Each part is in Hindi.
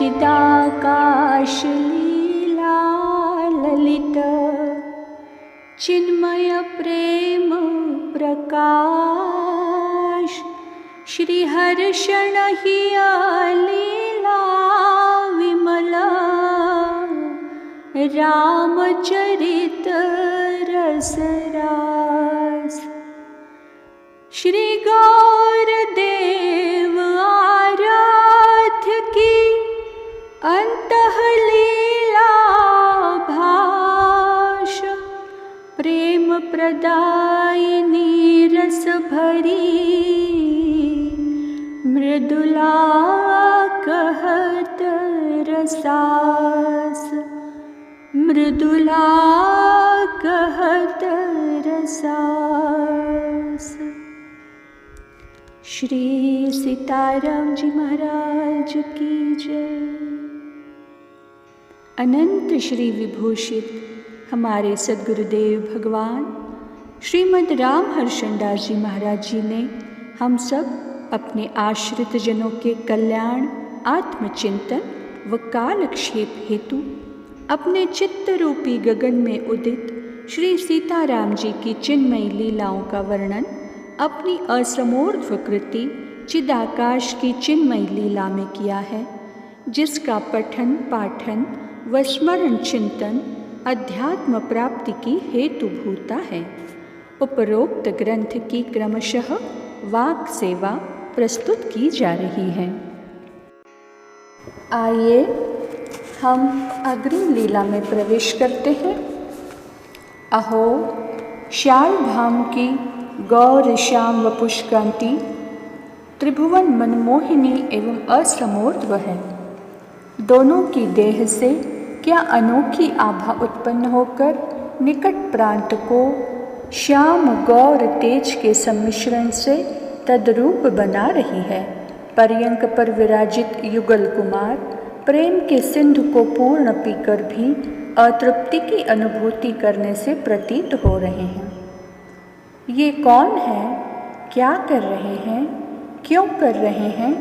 चिदाकाश लीला ललित चिन्मय प्रेम प्रकाश श्रीहर्षण हिया लीला विमला रामचरित रसरास श्री गौरदेव आराध्य की अंतःलीला भाष प्रेम प्रदायिनी रस भरी मृदुला कहत रसास मृदुला कहत रसास। श्री सीताराम जी महाराज की जय। अनंत श्री विभूषित हमारे सद्गुरुदेव भगवान श्रीमद् राम हर्षणदास जी महाराज जी ने हम सब अपने आश्रित जनों के कल्याण, आत्मचिंतन व कालक्षेप हेतु अपने चित्त रूपी गगन में उदित श्री सीताराम जी की चिन्मयी लीलाओं का वर्णन अपनी असमूर्त कृति चिदाकाश की चिन्मयी लीला में किया है, जिसका पठन पाठन व स्मरण चिंतन अध्यात्म प्राप्ति की हेतुभूता है। उपरोक्त ग्रंथ की क्रमशः वाक सेवा प्रस्तुत की जा रही है। आइए हम अग्रिम लीला में प्रवेश करते हैं। अहो श्याल धाम की गौर श्याम व पुष्कांति त्रिभुवन मनमोहिनी एवं असमूर्ध्व है। दोनों की देह से क्या अनोखी आभा उत्पन्न होकर निकट प्रांत को श्याम गौर तेज के सम्मिश्रण से तद्रूप बना रही है। पर्यंक पर विराजित युगल कुमार प्रेम के सिंधु को पूर्ण पीकर भी अतृप्ति की अनुभूति करने से प्रतीत हो रहे हैं। ये कौन है, क्या कर रहे हैं, क्यों कर रहे हैं,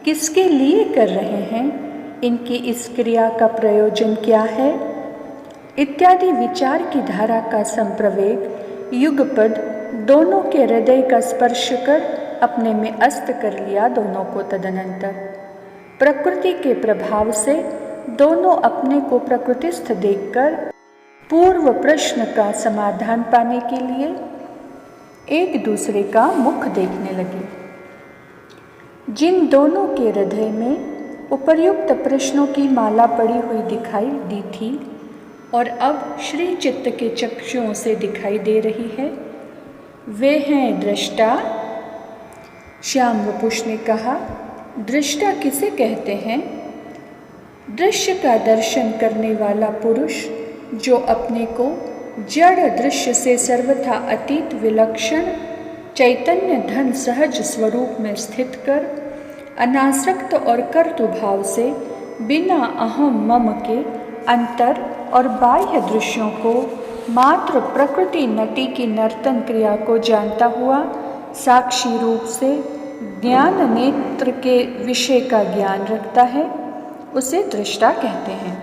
किसके लिए कर रहे हैं, इनकी इस क्रिया का प्रयोजन क्या है, इत्यादि विचार की धारा का संप्रवेग युगपद दोनों के हृदय का स्पर्श कर अपने में अस्त कर लिया दोनों को। तदनंतर प्रकृति के प्रभाव से दोनों अपने को प्रकृतिस्थ देखकर पूर्व प्रश्न का समाधान पाने के लिए एक दूसरे का मुख देखने लगे। जिन दोनों के हृदय में उपर्युक्त प्रश्नों की माला पड़ी हुई दिखाई दी थी और अब श्री चित्त के चक्षुओं से दिखाई दे रही है, वे हैं दृष्टा। श्याम वपुष ने कहा, दृष्टा किसे कहते हैं? दृश्य का दर्शन करने वाला पुरुष जो अपने को जड़ दृश्य से सर्वथा अतीत विलक्षण चैतन्य धन सहज स्वरूप में स्थित कर अनासक्त और कर्तुभाव से बिना अहम मम के अंतर और बाह्य दृश्यों को मात्र प्रकृति नटी की नर्तन क्रिया को जानता हुआ साक्षी रूप से ज्ञान नेत्र के विषय का ज्ञान रखता है, उसे दृष्टा कहते हैं।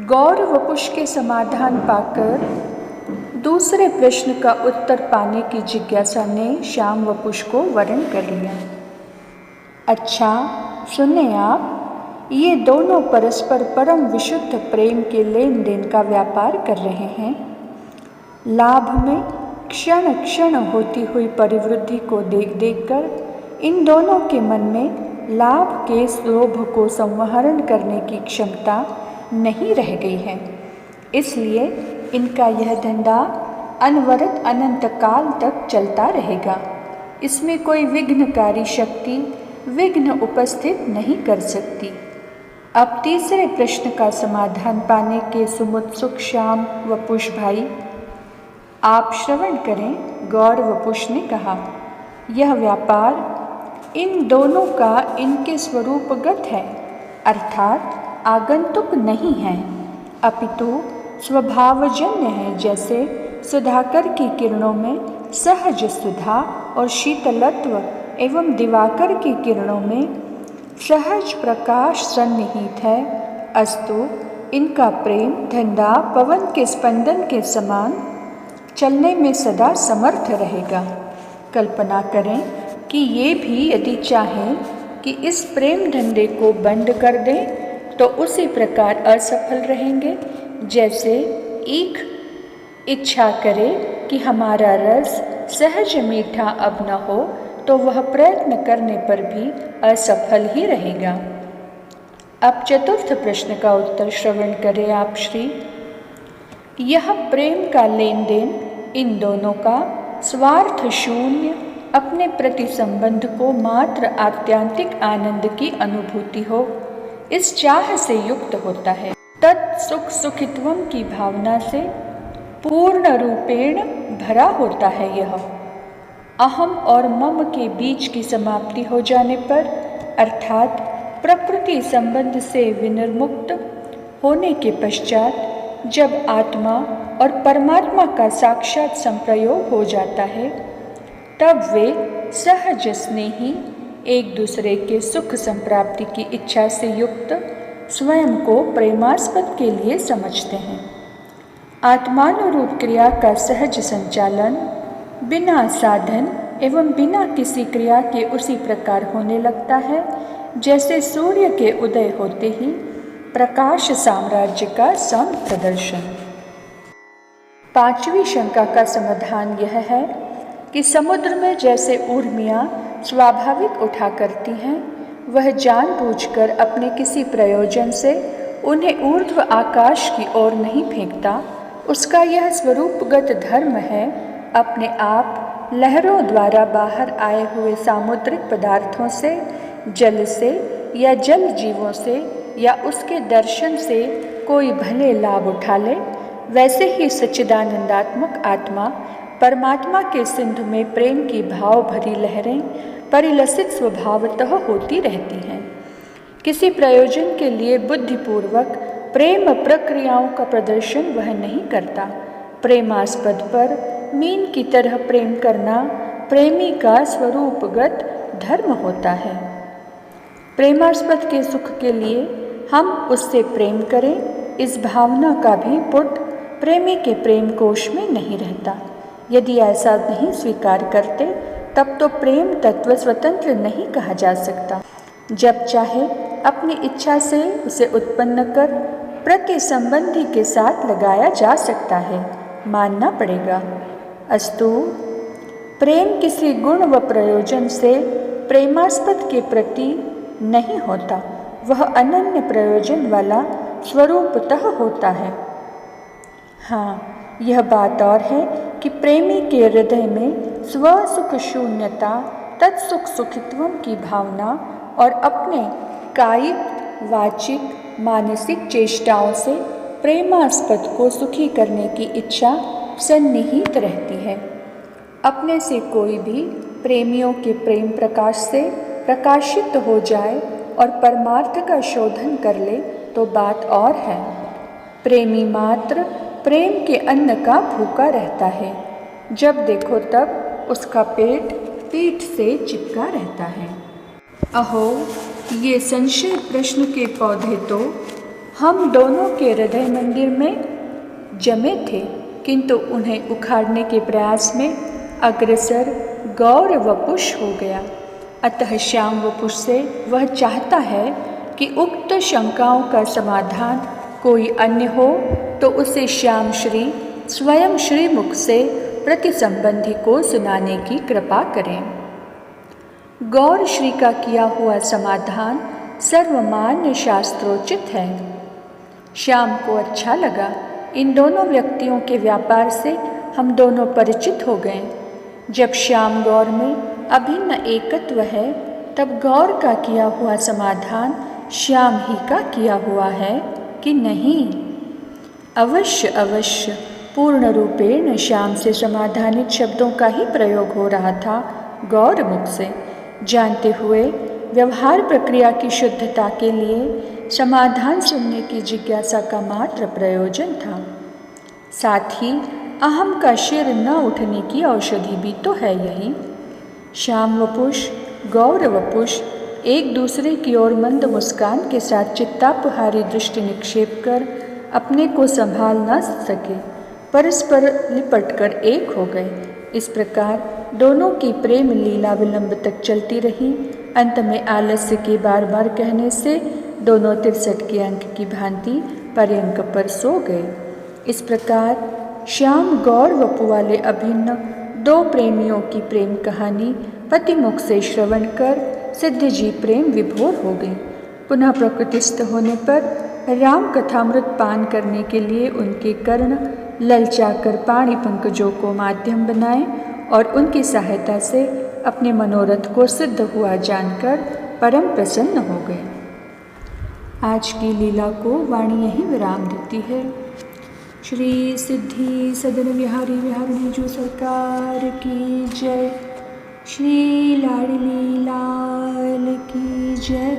गौर वपुष के समाधान पाकर दूसरे प्रश्न का उत्तर पाने की जिज्ञासा ने श्याम वपुष को वरण कर लिया। अच्छा सुने आप, ये दोनों परस्पर परम विशुद्ध प्रेम के लेन देन का व्यापार कर रहे हैं। लाभ में क्षण क्षण होती हुई परिवृद्धि को देख देखकर इन दोनों के मन में लाभ के लोभ को संवहन करने की क्षमता नहीं रह गई है। इसलिए इनका यह धंधा अनवरत अनंत काल तक चलता रहेगा। इसमें कोई विघ्नकारी शक्ति विघ्न उपस्थित नहीं कर सकती। अब तीसरे प्रश्न का समाधान पाने के सुमुत्सुक श्याम वपुष भाई, आप श्रवण करें। गौर वपुष ने कहा, यह व्यापार इन दोनों का इनके स्वरूपगत है, अर्थात आगंतुक नहीं है, अपितु स्वभावजन्य है। जैसे सुधाकर की किरणों में सहज सुधा और शीतलत्व एवं दिवाकर की किरणों में सहज प्रकाश सन्निहित है, अस्तु इनका प्रेम धंधा पवन के स्पंदन के समान चलने में सदा समर्थ रहेगा। कल्पना करें कि ये भी यदि चाहें कि इस प्रेम धंधे को बंद कर दें तो उसी प्रकार असफल रहेंगे जैसे ईख इच्छा करे कि हमारा रस सहज मीठा अब न हो तो वह प्रयत्न करने पर भी असफल ही रहेगा। अब चतुर्थ प्रश्न का उत्तर श्रवण करें आप श्री। यह प्रेम का लेन देन इन दोनों का स्वार्थ शून्य अपने प्रति संबंध को मात्र आत्यांतिक आनंद की अनुभूति हो, इस चाह से युक्त होता है। तत्सुख सुखित्वम की भावना से पूर्ण रूपेण भरा होता है। यह अहम और मम के बीच की समाप्ति हो जाने पर अर्थात प्रकृति संबंध से विनिर्मुक्त होने के पश्चात जब आत्मा और परमात्मा का साक्षात संप्रयोग हो जाता है तब वे सहज स्नेही एक दूसरे के सुख संप्राप्ति की इच्छा से युक्त स्वयं को प्रेमास्पद के लिए समझते हैं। आत्मानुरूप क्रिया का सहज संचालन बिना साधन एवं बिना किसी क्रिया के उसी प्रकार होने लगता है जैसे सूर्य के उदय होते ही प्रकाश साम्राज्य का संप्रदर्शन। पांचवी शंका का समाधान यह है कि समुद्र में जैसे ऊर्मियाँ स्वाभाविक उठा करती हैं, वह जानबूझकर अपने किसी प्रयोजन से उन्हें ऊर्ध्व आकाश की ओर नहीं फेंकता, उसका यह स्वरूपगत धर्म है अपने आप लहरों द्वारा बाहर आए हुए सामुद्रिक पदार्थों से, जल से या जल जीवों से या उसके दर्शन से कोई भले लाभ उठा ले, वैसे ही सच्चिदानंदात्मक आत्मा परमात्मा के सिंधु में प्रेम की भाव भरी लहरें परिलसित स्वभावतः होती रहती हैं। किसी प्रयोजन के लिए बुद्धिपूर्वक प्रेम प्रक्रियाओं का प्रदर्शन वह नहीं करता। प्रेमास्पद पर मीन की तरह प्रेम करना प्रेमी का स्वरूपगत धर्म होता है। प्रेमास्पद के सुख के लिए हम उससे प्रेम करें, इस भावना का भी पुट प्रेमी के प्रेम कोश में नहीं रहता। यदि ऐसा नहीं स्वीकार करते तब तो प्रेम तत्व स्वतंत्र नहीं कहा जा सकता। जब चाहे अपनी इच्छा से उसे उत्पन्न कर प्रति संबंधी के साथ लगाया जा सकता है, मानना पड़ेगा। अस्तु प्रेम किसी गुण व प्रयोजन से प्रेमास्पद के प्रति नहीं होता, वह अनन्य प्रयोजन वाला स्वरूपतः होता है। हाँ, यह बात और है कि प्रेमी के हृदय में स्वसुख शून्यता, तत्सुख सुखित्वम की भावना और अपने कायिक, वाचिक, मानसिक चेष्टाओं से प्रेमास्पद को सुखी करने की इच्छा सन्निहित रहती है। अपने से कोई भी प्रेमियों के प्रेम प्रकाश से प्रकाशित हो जाए और परमार्थ का शोधन कर ले तो बात और है। प्रेमी मात्र प्रेम के अन्न का भूखा रहता है, जब देखो तब उसका पेट पीठ से चिपका रहता है। अहो, ये संशय प्रश्न के पौधे तो हम दोनों के हृदय मंदिर में जमे थे, किंतु उन्हें उखाड़ने के प्रयास में अग्रसर गौर वपुष हो गया। अतः श्याम वपुष से वह चाहता है कि उक्त शंकाओं का समाधान कोई अन्य हो तो उसे श्याम श्री स्वयं श्रीमुख से प्रति संबंधी को सुनाने की कृपा करें। गौर श्री का किया हुआ समाधान सर्वमान्य शास्त्रोचित है। श्याम को अच्छा लगा। इन दोनों व्यक्तियों के व्यापार से हम दोनों परिचित हो गए। जब श्याम गौर में अभिन्न एकत्व है, तब गौर का किया हुआ समाधान श्याम ही का किया हुआ है कि नहीं? अवश्य अवश्य पूर्ण रूपेण श्याम से समाधानित शब्दों का ही प्रयोग हो रहा था गौर मुख से, जानते हुए व्यवहार प्रक्रिया की शुद्धता के लिए समाधान सुनने की जिज्ञासा का मात्र प्रयोजन था। साथ ही अहम का शिर न उठने की औषधि भी तो है यही। श्याम वपुष, गौर वपुष एक दूसरे की ओर मंद मुस्कान के साथ चित्तापहारी दृष्टि निक्षेप कर अपने को संभाल न सके, परस्पर लिपटकर एक हो गए। इस प्रकार दोनों की प्रेम लीला विलंब तक चलती रही। अंत में आलस्य के बार बार कहने से दोनों 63 के अंक की भांति पर्यंक पर सो गए। इस प्रकार श्याम गौर वपु वाले अभिन्न दो प्रेमियों की प्रेम कहानी पति मुख से श्रवण कर सिद्ध जी प्रेम विभोर हो गई। पुनः प्रकृतिस्थ होने पर राम कथामृत पान करने के लिए उनके कर्ण ललचाकर पाणी पंकजों को माध्यम बनाए और उनकी सहायता से अपने मनोरथ को सिद्ध हुआ जानकर परम प्रसन्न हो गए। आज की लीला को वाणी यही विराम देती है। श्री सिद्धि सदन विहारी विहारिणी जो सरकार की जय। श्री लाडली लाल की जय।